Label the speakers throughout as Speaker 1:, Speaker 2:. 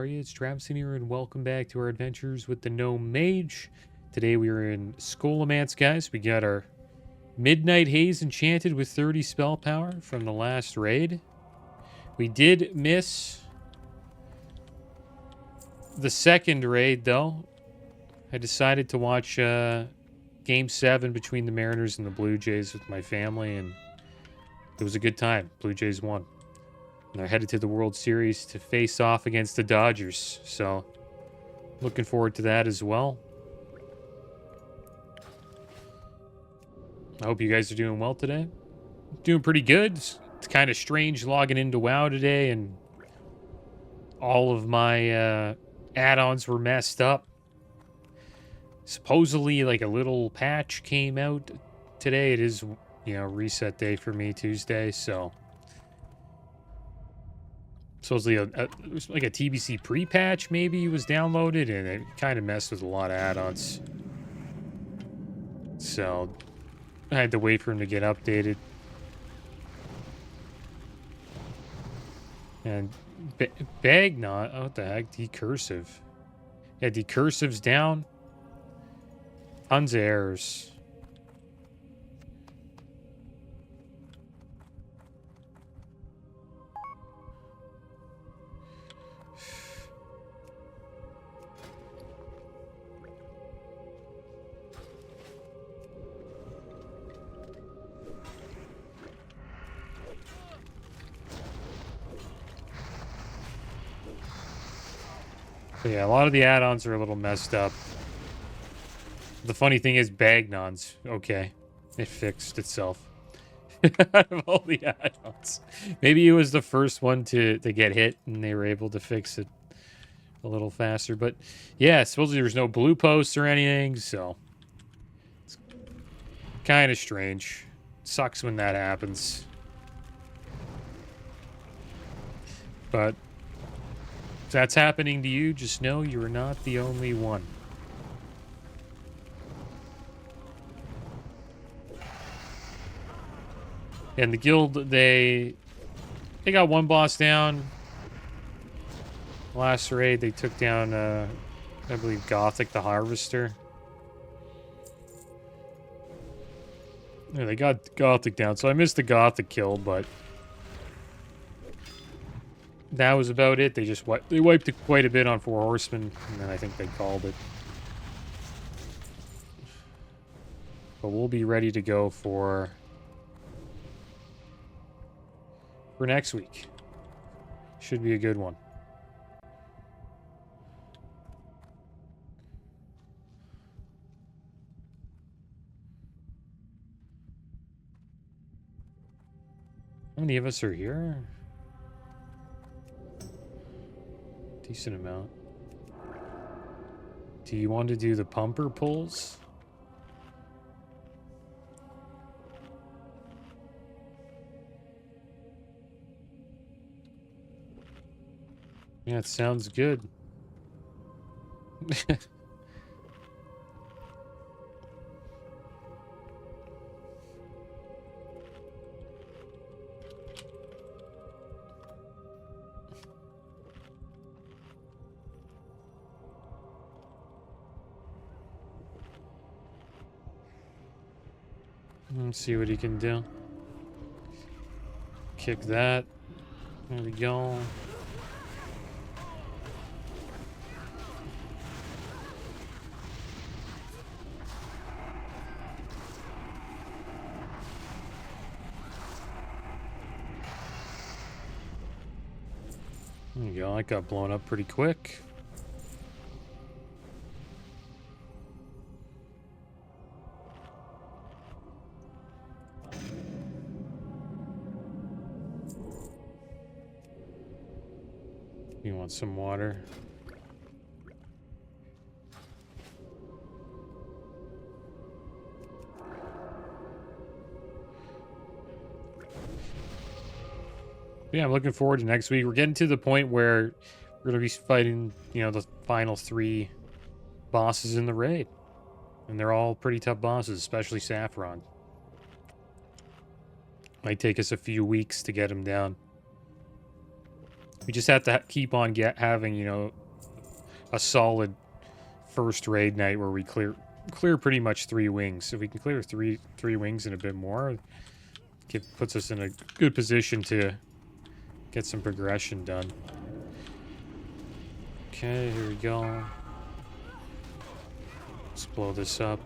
Speaker 1: you? It's Travis here, and welcome back to our adventures with the Gnome Mage. Today we are in Scholomance, guys. We got our Midnight Haze enchanted with 30 spell power from the last raid. We did miss the second raid, though. I decided to watch Game 7 between the Mariners and the Blue Jays with my family, and it was a good time. Blue Jays won. And they're headed to the World Series to face off against the Dodgers. So, looking forward to that as well. I hope you guys are doing well today. Doing pretty good. It's kind of strange logging into WoW today, and all of my add-ons were messed up. Supposedly, like, a little patch came out today. It is, you know, reset day for me, Tuesday, so... Supposedly, it was like a TBC pre-patch maybe was downloaded, and it kind of messed with a lot of add-ons. So, I had to wait for him to get updated. And Bagnon, oh, what the heck? Decursive. Yeah, decursive's down. Tons of errors. So yeah, a lot of the add-ons are a little messed up. The funny thing is, Bagnon's okay. It fixed itself. Out of all the add-ons. Maybe it was the first one to get hit, and they were able to fix it a little faster. But yeah, supposedly there's no blue posts or anything, so... It's kind of strange. Sucks when that happens. But... if that's happening to you, just know you are not the only one. And the guild, they got one boss down. Last raid, they took down, I believe, Gothic the Harvester. Yeah, they got Gothic down, so I missed the Gothic kill, but... that was about it. They just wiped it quite a bit on 4 Horsemen, and then I think they called it. But we'll be ready to go for next week. Should be a good one. How many of us are here? Decent amount. Do you want to do the pumper pulls? Yeah, it sounds good. Let's see what he can do. Kick that. There we go. There you go. That got blown up pretty quick. You want some water? Yeah, I'm looking forward to next week. We're getting to the point where we're going to be fighting, you know, the final 3 bosses in the raid. And they're all pretty tough bosses, especially Saffron. Might take us a few weeks to get him down. We just have to keep on having, you know, a solid first raid night where we clear pretty much 3 wings. If we can clear three wings and a bit more, it puts us in a good position to get some progression done. Okay, here we go. Let's blow this up.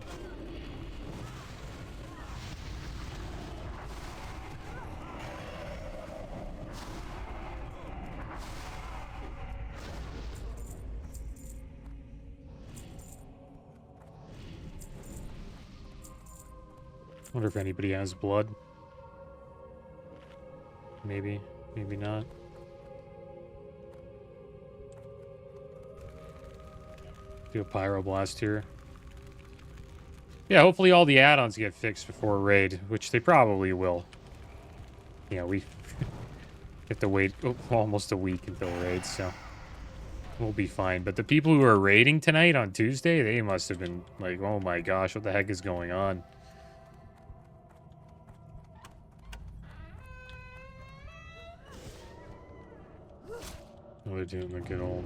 Speaker 1: Wonder if anybody has blood. Maybe, maybe not. Do a pyroblast here. Yeah, hopefully all the add-ons get fixed before raid, which they probably will. Yeah, we have to wait almost a week until raid, so we'll be fine. But the people who are raiding tonight on Tuesday, they must have been like, oh my gosh, what the heck is going on? We're doing the good old...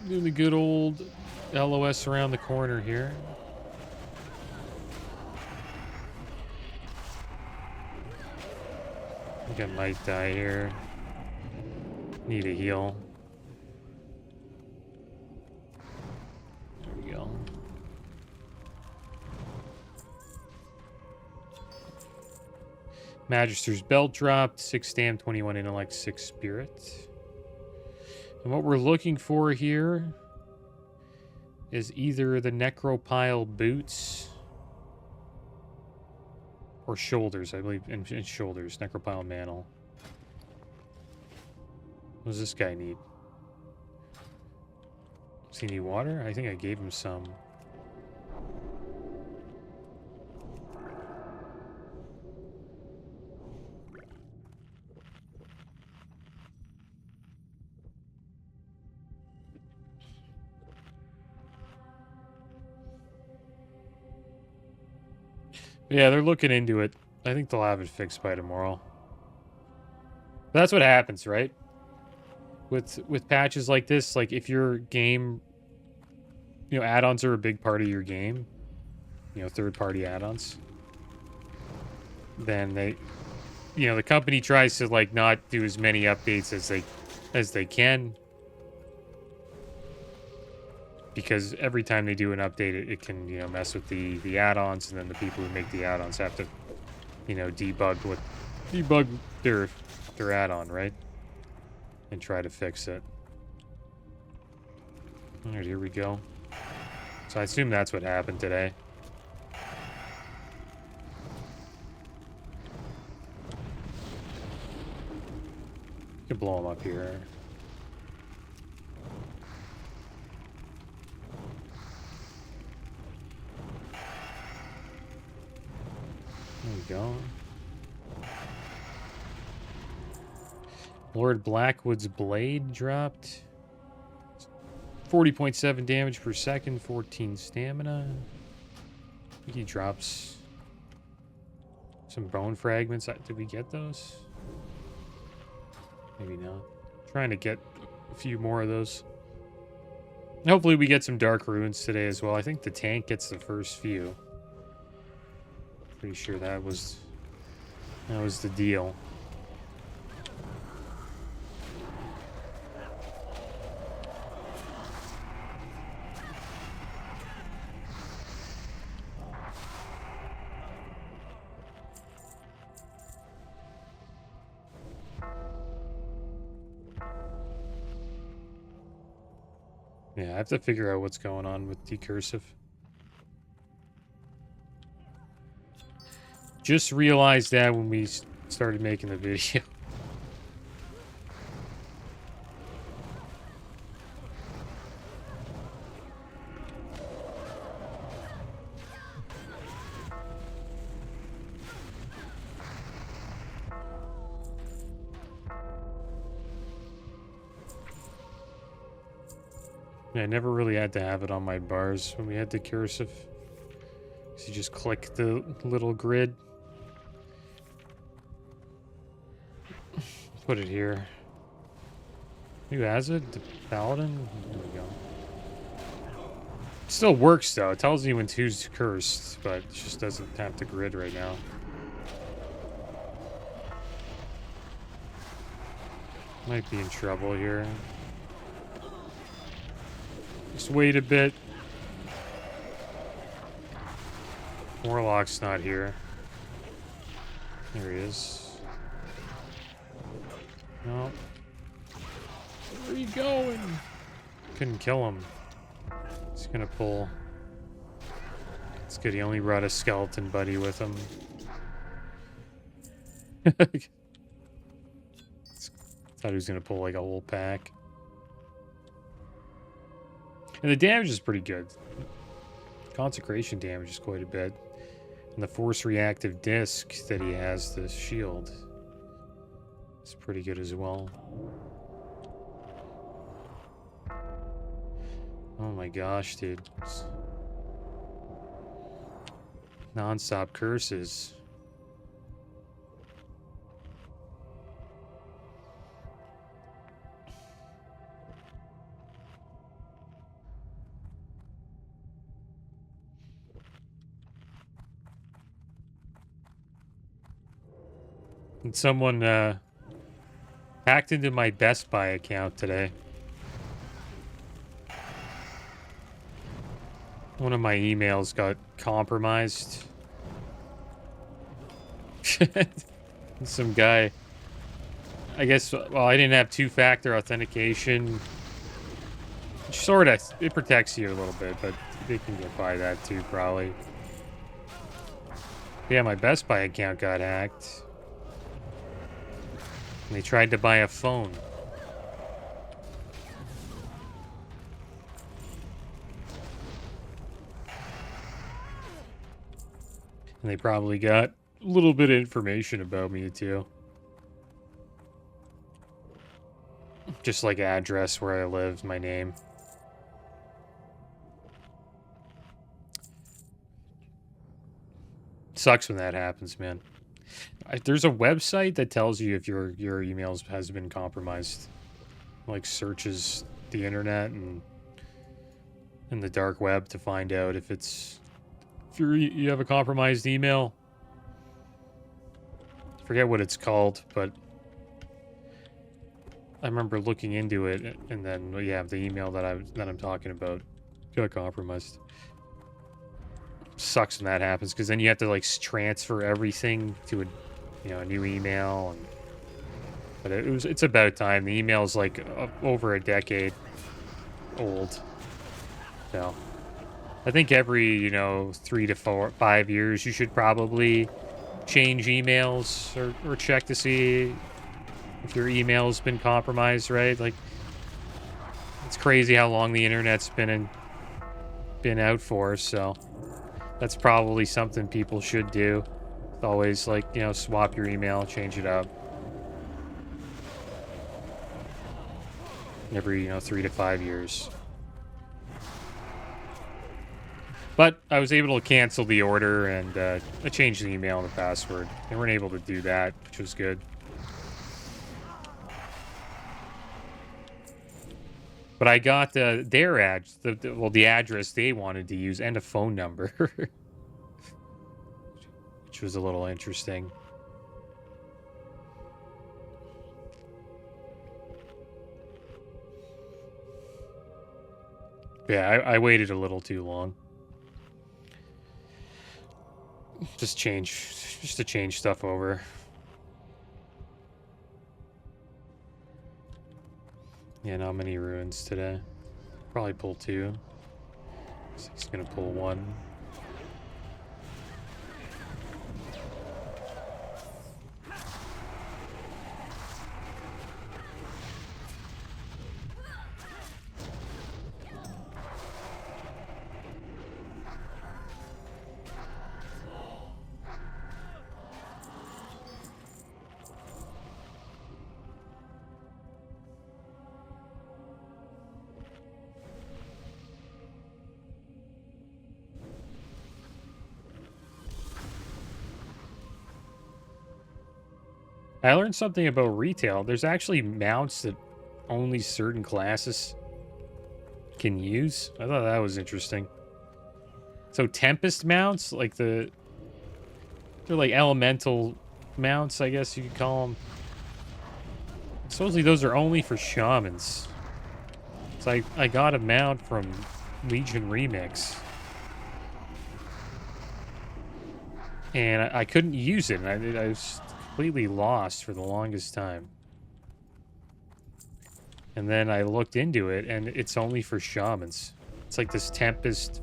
Speaker 1: Doing the good old LOS around the corner here. I think I might die here. Need a heal. There we go. Magister's Belt dropped, 6 stam, 21 intellect, 6 spirit. And what we're looking for here is either the Necropile boots or shoulders, I believe, in shoulders, Necropile mantle. What does this guy need? Does he need water? I think I gave him some. Yeah, they're looking into it. I think they'll have it fixed by tomorrow. But that's what happens, right? With patches like this, like if your game, you know, add-ons are a big part of your game, you know, third-party add-ons, then they, you know, the company tries to like not do as many updates as they can, because every time they do an update, it can, you know, mess with the add-ons, and then the people who make the add-ons have to, you know, debug their add-on, right? And try to fix it. All right, here we go. So I assume that's what happened today. You can blow him up here. There we go. Lord Blackwood's blade dropped. 40.7 damage per second, 14 stamina. I think he drops some bone fragments. Did we get those? Maybe not. Trying to get a few more of those. Hopefully we get some dark runes today as well. I think the tank gets the first few. Pretty sure that was the deal. Yeah, I have to figure out what's going on with decursive. Just realized that when we started making the video. Yeah, I never really had to have it on my bars when we had the cursive. So you just click the little grid. Put it here. Who has it? The Paladin? There we go. Still works though. It tells you when who's cursed, but it just doesn't have the grid right now. Might be in trouble here. Just wait a bit. Warlock's not here. There he is. No. Where are you going? Couldn't kill him. He's gonna pull. It's good. He only brought a skeleton buddy with him. Thought he was gonna pull like a whole pack. And the damage is pretty good. Consecration damage is quite a bit. And the force reactive disc that he has, the shield, is pretty good as well. Oh my gosh, dude. Non-stop curses. And someone hacked into my Best Buy account today. One of my emails got compromised. Some guy, I guess, well, I didn't have two-factor authentication. Sort of, it protects you a little bit, but they can get by that too, probably. Yeah, my Best Buy account got hacked. And they tried to buy a phone. And they probably got a little bit of information about me, too. Just like address, where I live, my name. Sucks when that happens, man. There's a website that tells you if your emails has been compromised. Like, searches the internet and the dark web to find out if it's... If you have a compromised email. Forget what it's called, but I remember looking into it, and then yeah, the email that I'm talking about got compromised. Sucks when that happens, because then you have to like transfer everything to a new email. But it's about time. The email's like over a decade old. So I think every 3 to 5 years you should probably change emails or check to see if your email's been compromised, right? Like, it's crazy how long the internet's been out for, so that's probably something people should do. Always, like, swap your email, change it up. Every, 3 to 5 years. But I was able to cancel the order, and I changed the email and the password. They weren't able to do that, which was good. But I got their the address they wanted to use and a phone number, which was a little interesting. Yeah, I waited a little too long. Just to change stuff over. Yeah, not many ruins today. Probably pull 2. He's gonna pull 1. I learned something about retail. There's actually mounts that only certain classes can use. I thought that was interesting. So Tempest mounts, like they're like elemental mounts, I guess you could call them. Supposedly those are only for shamans. So I got a mount from Legion Remix. And I couldn't use it. And I was completely lost for the longest time. And then I looked into it, and it's only for shamans. It's like this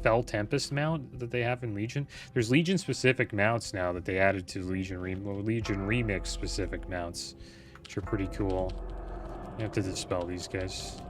Speaker 1: Fell Tempest mount that they have in Legion. There's Legion-specific mounts now that they added to Legion Remix-specific mounts, which are pretty cool. I have to dispel these guys.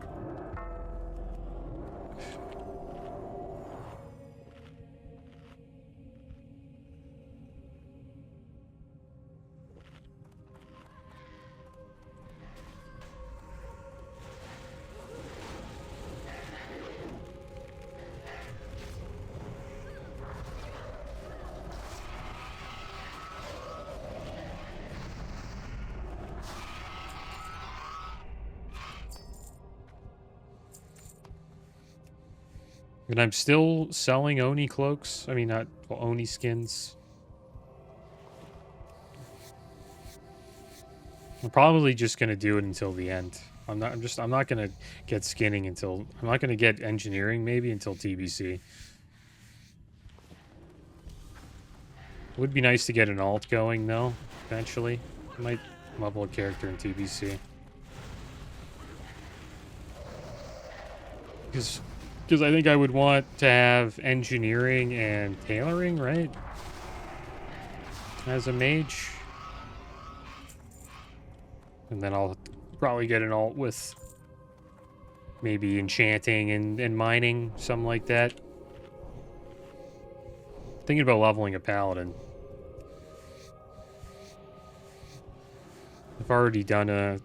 Speaker 1: And I'm still selling Oni cloaks. I mean, not Oni skins. I'm probably just gonna do it until the end. I'm not gonna get skinning until I'm not gonna get engineering maybe until TBC. Would be nice to get an alt going though, eventually. I might level a character in TBC. Because I think I would want to have engineering and tailoring, right? As a mage. And then I'll probably get an alt with maybe enchanting and mining, something like that. Thinking about leveling a paladin. I've already done a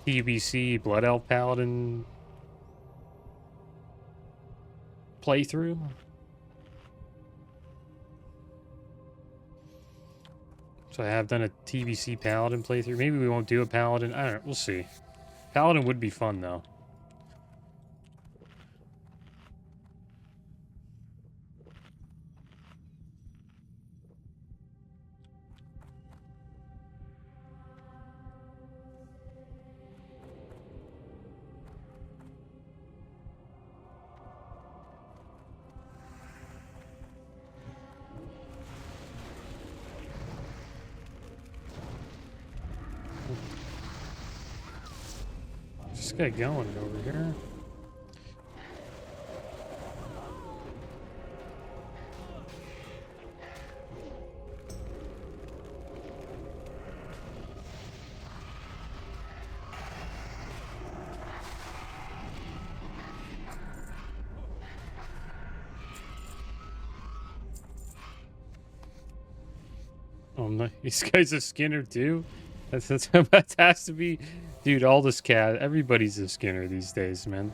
Speaker 1: TBC Blood Elf Paladin playthrough. So I have done a TBC Paladin playthrough. Maybe we won't do a Paladin. I don't know. We'll see. Paladin would be fun, though. Just get going over here. Oh no, this guy's a Skinner too? That has to be... Dude, all this cat, everybody's a Skinner these days, man.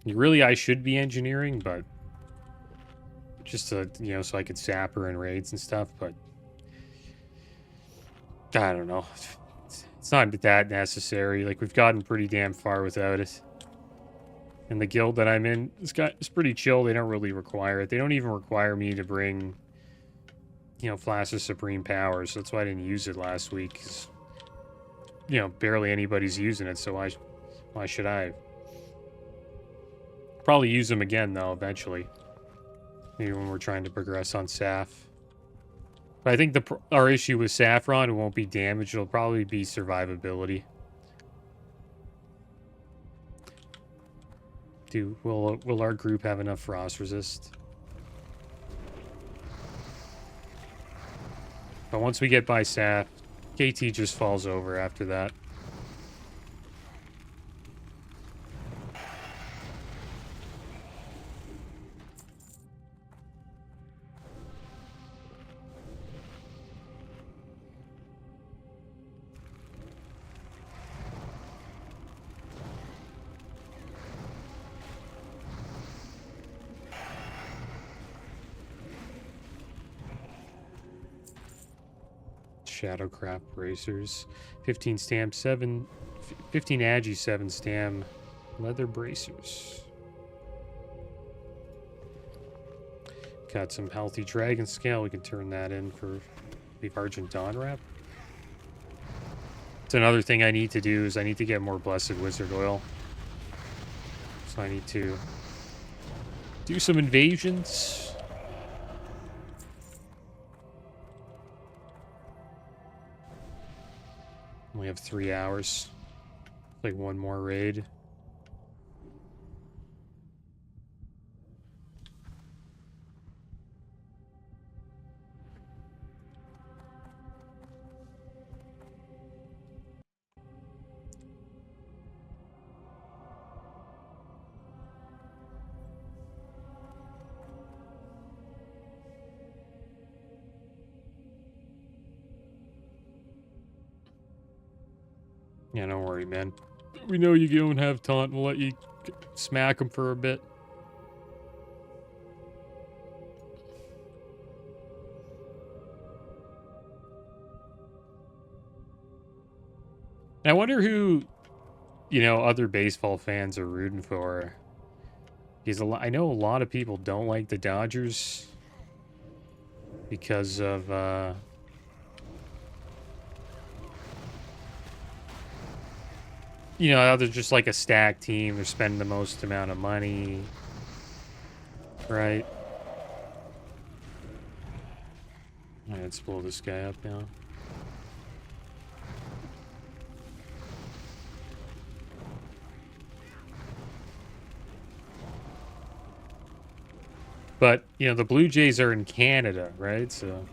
Speaker 1: Really, I should be engineering, but... Just to, you know, so I could sap her in raids and stuff, but... I don't know. It's not that necessary. Like, we've gotten pretty damn far without it. And the guild that I'm in, it's pretty chill. They don't really require it. They don't even require me to bring, you know, Flash of Supreme Powers. So that's why I didn't use it last week. 'Cause, you know, barely anybody's using it, so why should I? Probably use them again, though, eventually. Maybe when we're trying to progress on Saf. But I think our issue with Saffron, it won't be damage. It'll probably be survivability. Will our group have enough frost resist? But once we get by Saf, KT just falls over after that. Shadowcraft bracers. 15 stam, 15 agi, 7 stam leather bracers. Got some healthy dragon scale. We can turn that in for the Argent Dawn wrap. It's another thing I need to do is I need to get more Blessed Wizard Oil. So I need to do some invasions. We have 3 hours. Like one more raid. Yeah, don't worry, man. We know you don't have taunt. We'll let you smack them for a bit. I wonder who, you know, other baseball fans are rooting for. Because I know a lot of people don't like the Dodgers because of, you know, they're just like a stacked team. They're spending the most amount of money. Right? Alright, let's blow this guy up now. But, you know, the Blue Jays are in Canada, right? So,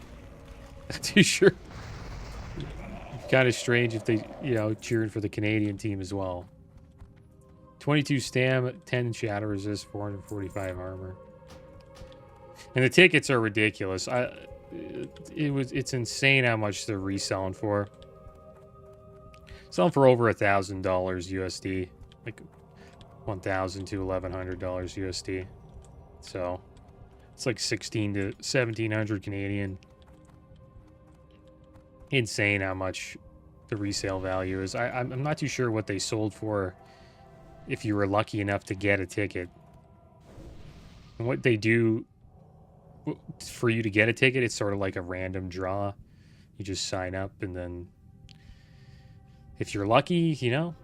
Speaker 1: not too sure. Kind of strange if they, you know, cheering for the Canadian team as well. 22 stam, 10 shadow resist, 445 armor. And the tickets are ridiculous. It's insane how much they're reselling for. Selling for over $1,000 USD, like $1,000 to $1,100 USD. So it's like 16 to 1,700 Canadian. Insane how much the resale value is. I'm not too sure what they sold for if you were lucky enough to get a ticket. And what they do for you to get a ticket, it's sort of like a random draw. You just sign up, and then if you're lucky, you know,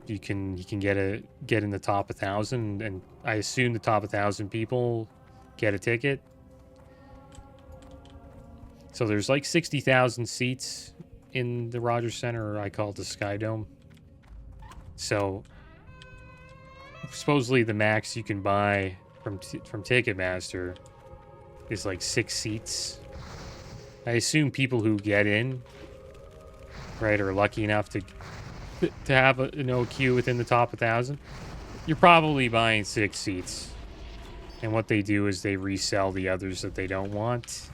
Speaker 1: you can get in the top 1,000, and I assume the top 1,000 people get a ticket. So there's like 60,000 seats in the Rogers Center, or I call it the Sky Dome. So supposedly the max you can buy from Ticketmaster is like 6 seats. I assume people who get in, right, are lucky enough to have a no queue within the top 1,000. You're probably buying 6 seats, and what they do is they resell the others that they don't want.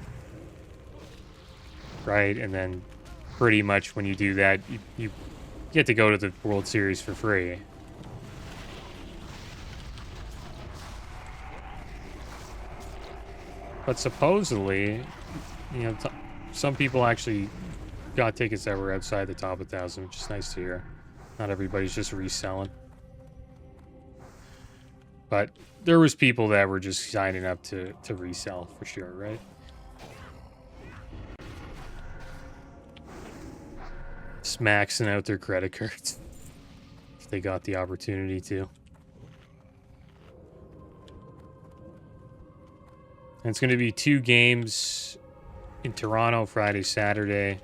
Speaker 1: Right, and then pretty much when you do that, you get to go to the World Series for free. But supposedly, you know, some people actually got tickets that were outside the top 1,000, which is nice to hear. Not everybody's just reselling. But there was people that were just signing up to resell for sure, right? Maxing out their credit cards if they got the opportunity to. And it's going to be 2 games in Toronto Friday, Saturday,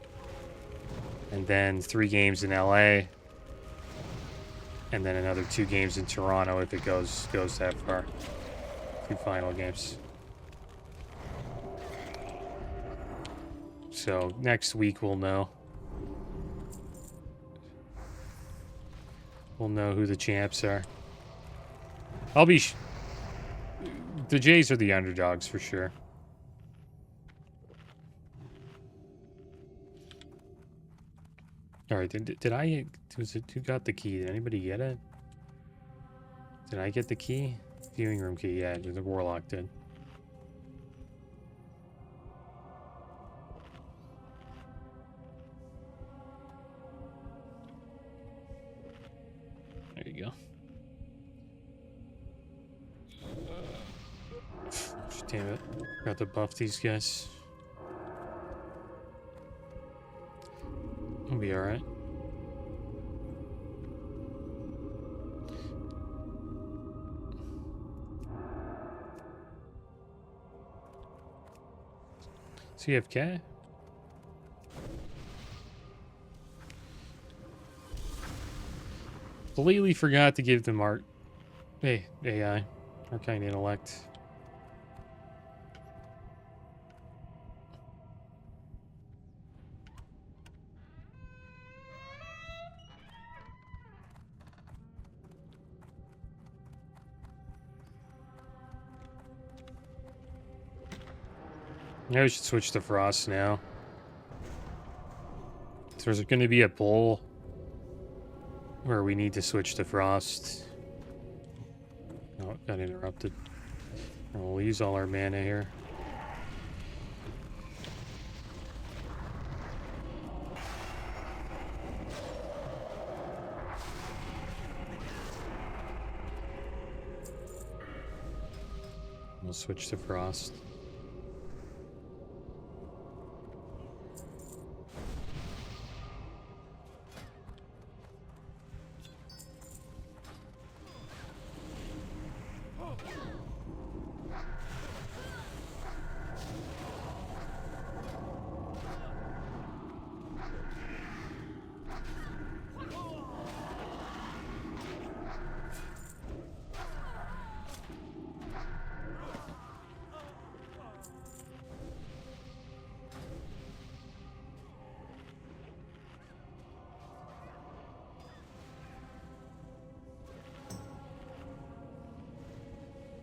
Speaker 1: and then 3 games in LA, and then another 2 games in Toronto if it goes that far. 2 final games. So next week we'll know. We'll know who the champs are. The Jays are the underdogs for sure. All right, who got the key? Did anybody get it? Did I get the key? Viewing room key, yeah, the Warlock did. Damn it. Got to buff these guys. We'll be alright. CFK? Completely forgot to give them art. Hey, AI. Arcane Intellect. Yeah, we should switch to Frost now. So there's going to be a poll where we need to switch to Frost. Oh, it got interrupted. We'll use all our mana here. We'll switch to Frost.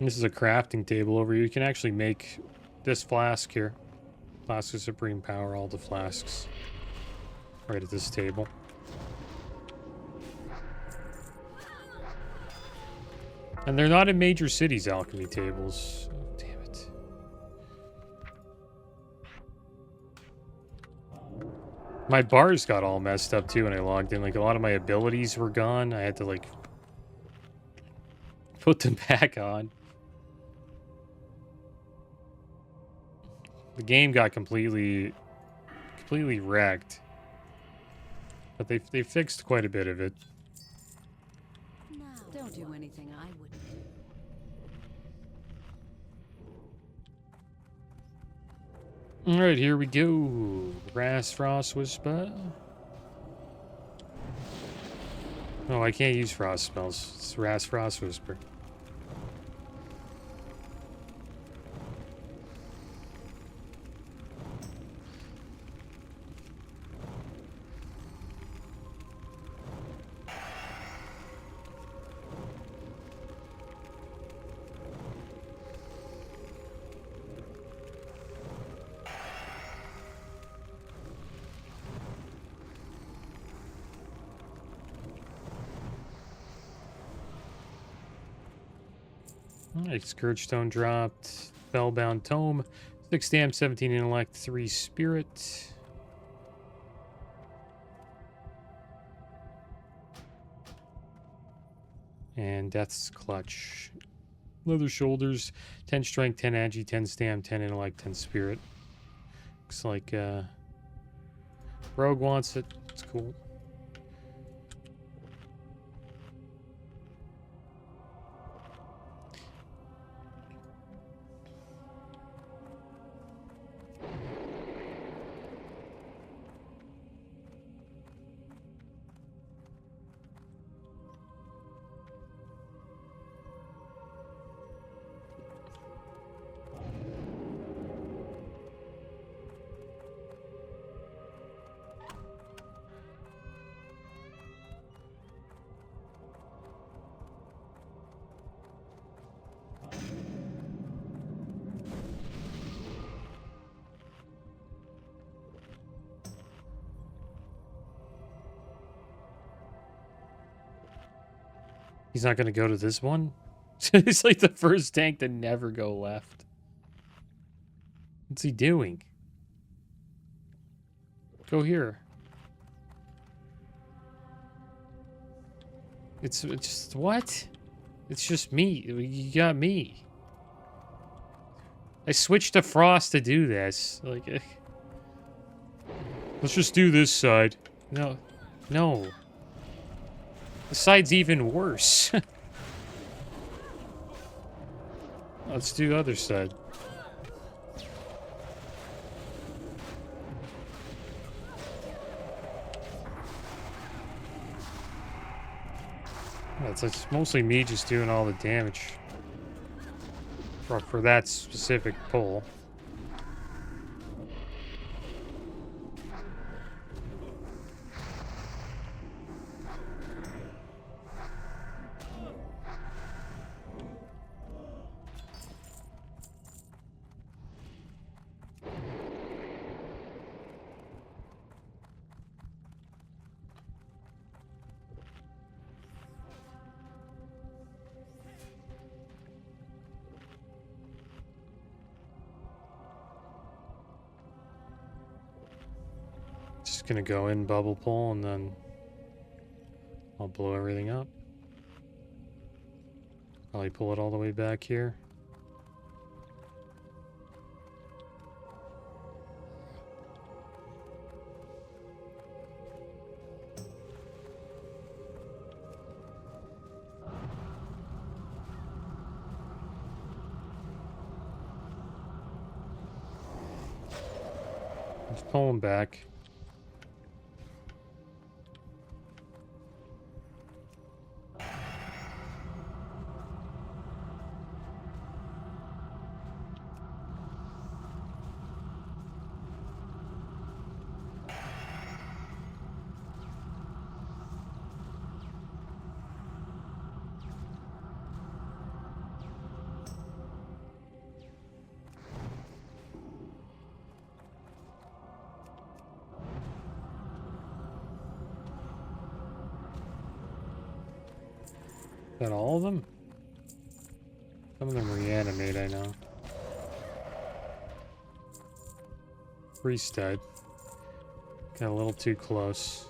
Speaker 1: This is a crafting table over here. You can actually make this flask here. Flask of Supreme Power, all the flasks. Right at this table. And they're not in major cities, alchemy tables. Oh, damn it. My bars got all messed up too when I logged in. Like, a lot of my abilities were gone. I had to, like, put them back on. The game got completely wrecked. But they fixed quite a bit of it.
Speaker 2: No, don't do anything I wouldn't do.
Speaker 1: Alright, here we go. Ras Frost Whisper. Oh, I can't use frost spells. It's Ras Frost Whisper. Alright, Scourgestone dropped. Spellbound Tome. 6 stamp, 17 intellect, 3 spirit. And Death's Clutch. Leather Shoulders. 10 strength, 10 agi, 10 stamp, 10 intellect, 10 spirit. Looks like Rogue wants it. It's cool. He's not going to go to this one? It's like the first tank to never go left. What's he doing? Go here. It's just what? It's just me. You got me. I switched to Frost to do this. Like, let's just do this side. No. No. The side's even worse. Let's do other side. It's mostly me just doing all the damage for that specific pull. Just gonna go in bubble pull and then I'll blow everything up. Probably pull it all the way back here. Just pull them back. Is that all of them? Some of them reanimate, I know. Priest died. Got a little too close.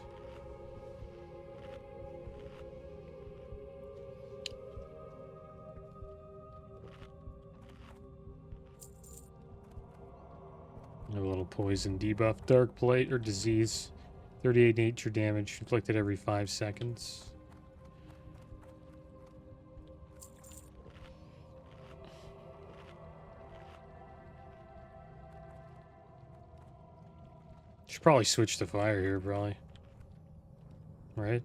Speaker 1: A little poison debuff. Dark Blight or Disease. 38 nature damage inflicted every 5 seconds. Should probably switch to fire here, probably. Right?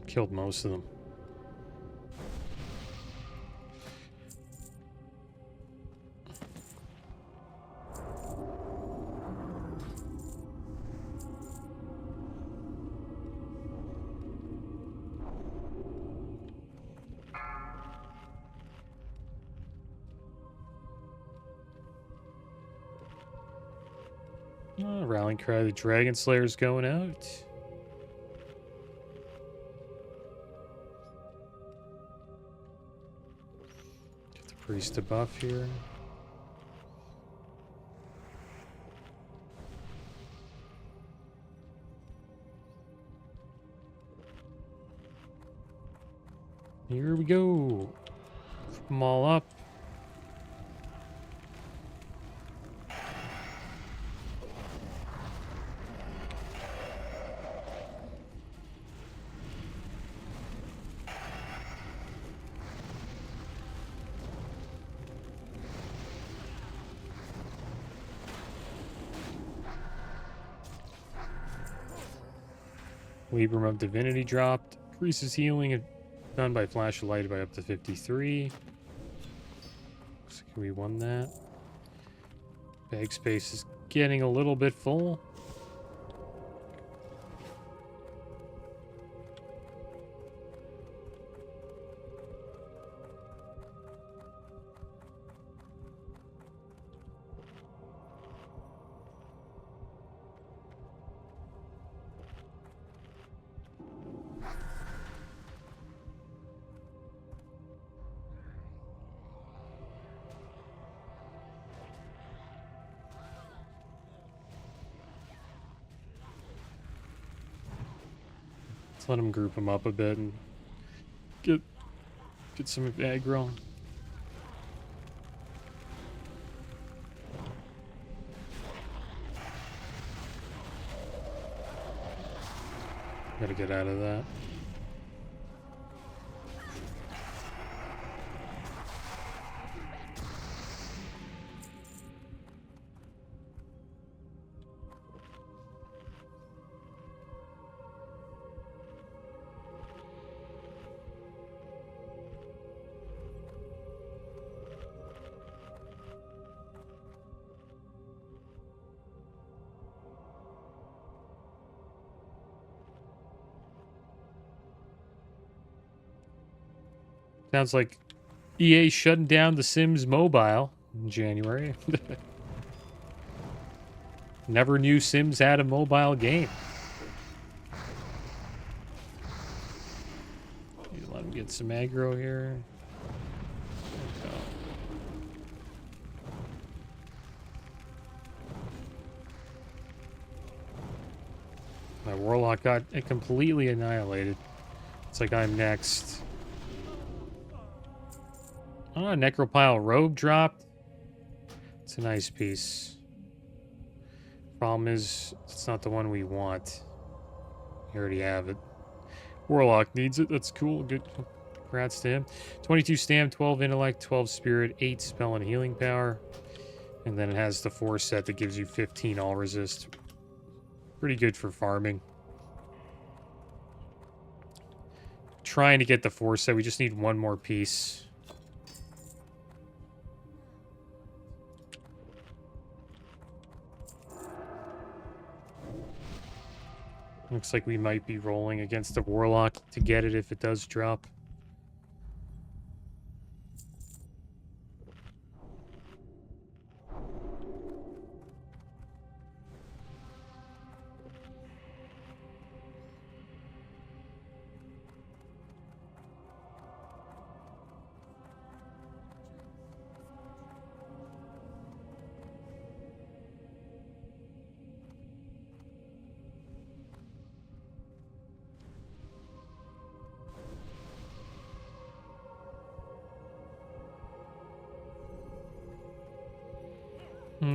Speaker 1: Killed most of them. Rallying cry, the Dragon Slayer's going out. Get the priest to buff here. Here we go. Flip them all up. Libram of Divinity dropped. Increases healing done by Flash of Light by up to 53. Looks like we won that. Bag space is getting a little bit full. Let them group them up a bit and get Get some aggro. Gotta get out of that. Sounds like EA shutting down The Sims Mobile in January. Never knew Sims had a mobile game. Let him get some aggro here. There we go. My Warlock got completely annihilated. It's like I'm next. Oh, Necropile Robe dropped. It's a nice piece. Problem is, it's not the one we want. You already have it. Warlock needs it. That's cool. Good. Congrats to him. 22 stam, 12 intellect, 12 spirit, 8 spell and healing power. And then it has the 4 set that gives you 15 all resist. Pretty good for farming. Trying to get the 4 set. We just need one more piece. Looks like we might be rolling against the Warlock to get it if it does drop.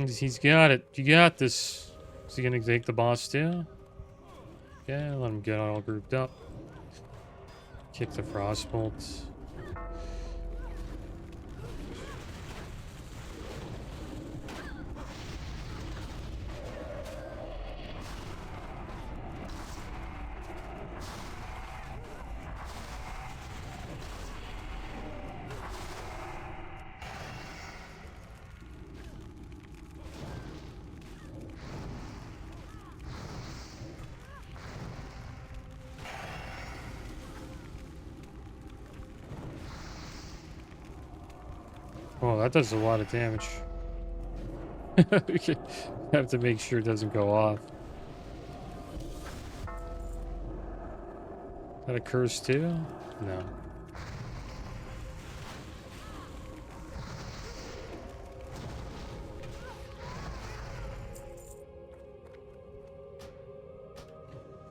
Speaker 1: He's got it. You got this. Is he gonna take the boss too? Yeah, let him get all grouped up. Kick the frostbolt. Oh, that does a lot of damage. We have to make sure it doesn't go off. Is that a curse too? No.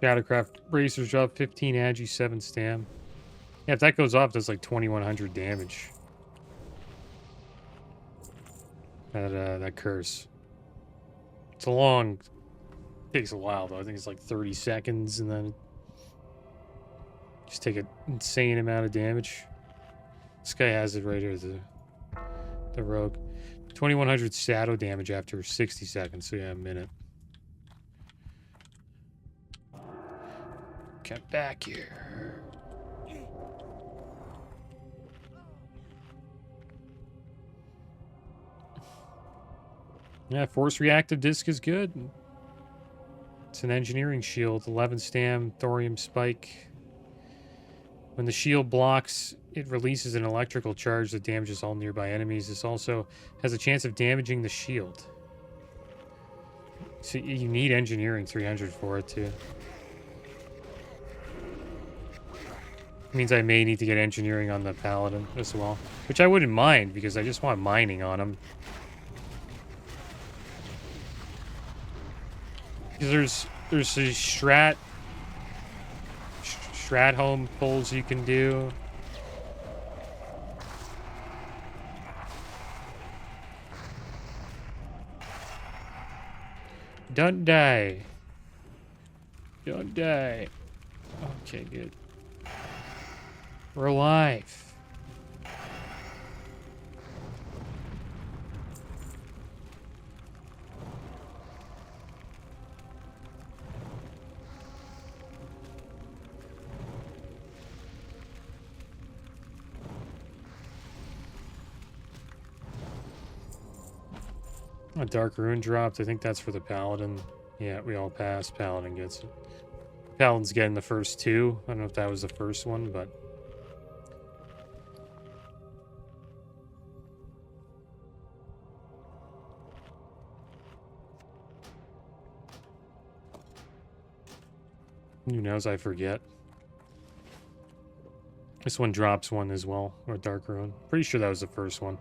Speaker 1: Shadowcraft bracers drop 15 agi, 7 stam. Yeah, if that goes off, that's like 2100 damage. That curse. It's a long. Takes a while though. I think it's like 30 seconds, and then just take an insane amount of damage. This guy has it right here. The rogue. 2100 shadow damage after 60 seconds. So yeah, a minute. Get back here. Yeah, Force Reactive Disc is good. It's an engineering shield. 11 stam, thorium spike. When the shield blocks, it releases an electrical charge that damages all nearby enemies. This also has a chance of damaging the shield. So you need engineering 300 for it too. Means I may need to get engineering on the paladin as well, which I wouldn't mind because I just want mining on him. Because there's these strat home pulls you can do. Don't die. Don't die. Okay, good. We're alive. A dark rune dropped. I think that's for the paladin. Yeah, we all passed. Paladin gets it. Paladin's getting the first two. I don't know if that was the first one, but... Who knows? I forget. This one drops one as well, or dark rune. Pretty sure that was the first one.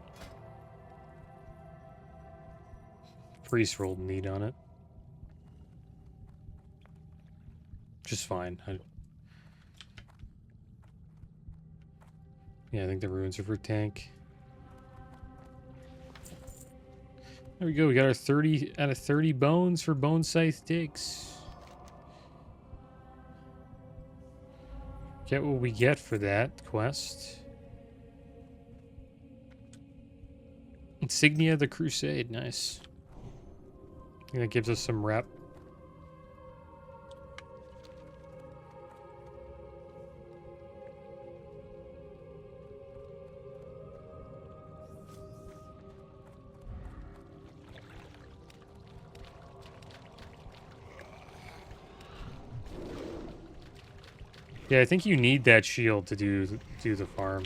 Speaker 1: Priest rolled neat on it. Just fine. Yeah, I think the runes are for tank. There we go. We got our 30 out of 30 bones for Bone Scythe Digs. Get what we get for that quest. Insignia of the Crusade. Nice. I think that gives us some rep. Yeah, I think you need that shield to do the farm.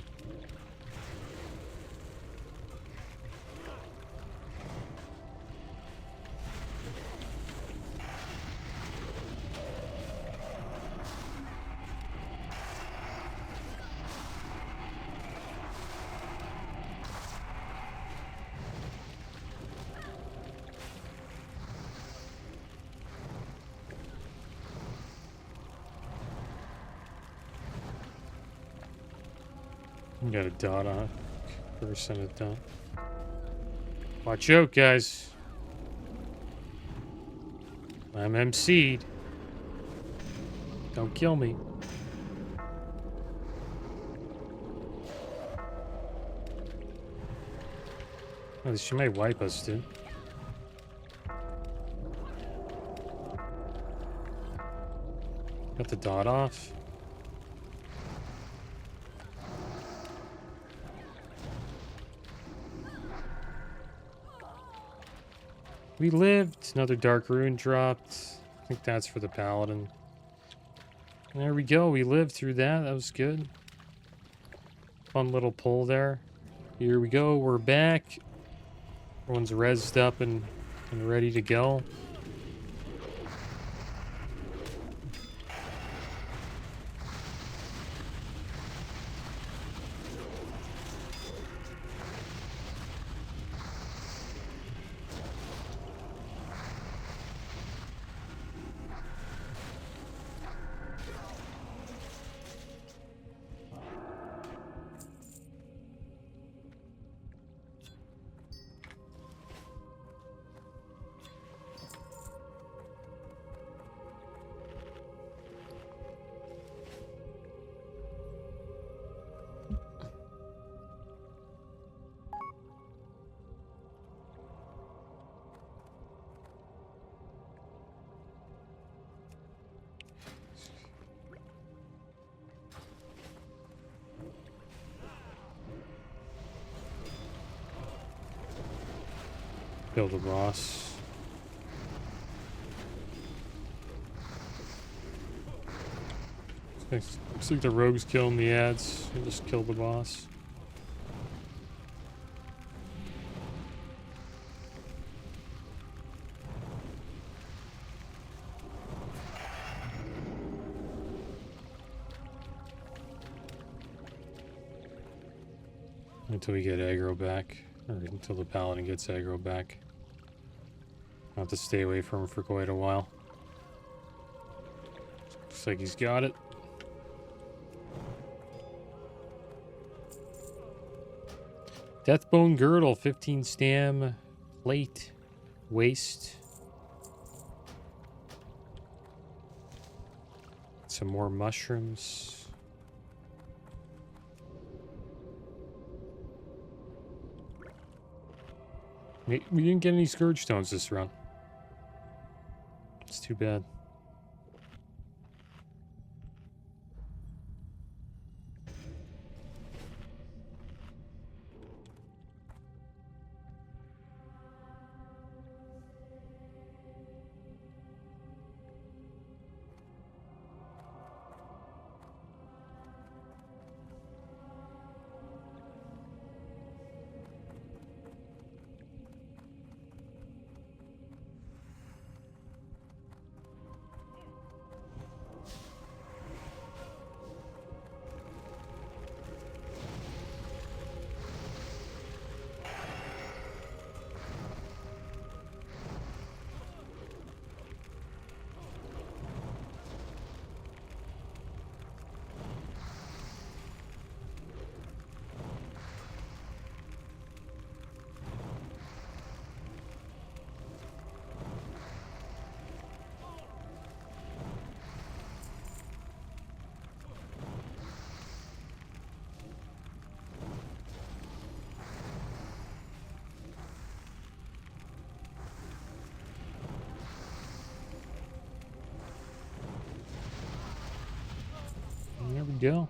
Speaker 1: You got a dot on it. First and a dot. Watch out, guys. I'm MC'd. Don't kill me. Oh, she might wipe us, dude. Got the dot off. We lived. Another dark rune dropped. I think that's for the paladin. And there we go. We lived through that. That was good. Fun little pull there. Here we go. We're back. Everyone's rezzed up and ready to go. Kill the boss. Looks like the rogue's killing the ads. He just killed the boss. Until we get aggro back. Or until the paladin gets aggro back. I'll have to stay away from him for quite a while. Looks like he's got it. Deathbone Girdle, 15 stam, plate, waist, some more mushrooms. We didn't get any Scourge Stones this run. It's too bad. There we go.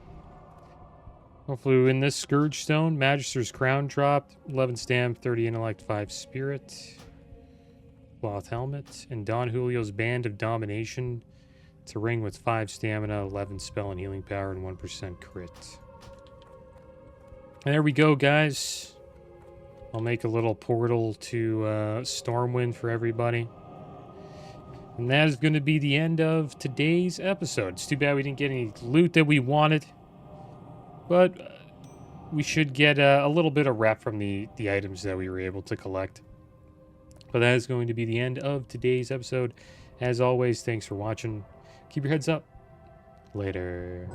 Speaker 1: Hopefully we win this Scourge Stone. Magister's Crown dropped. 11 Stam, 30 Intellect, 5 Spirit. Cloth Helmet. And Don Julio's Band of Domination. It's a ring with 5 Stamina, 11 Spell and Healing Power, and 1% crit. And there we go, guys. I'll make a little portal to Stormwind for everybody. And that is going to be the end of today's episode. It's too bad we didn't get any loot that we wanted. But we should get a little bit of rep from the items that we were able to collect. But that is going to be the end of today's episode. As always, thanks for watching. Keep your heads up. Later.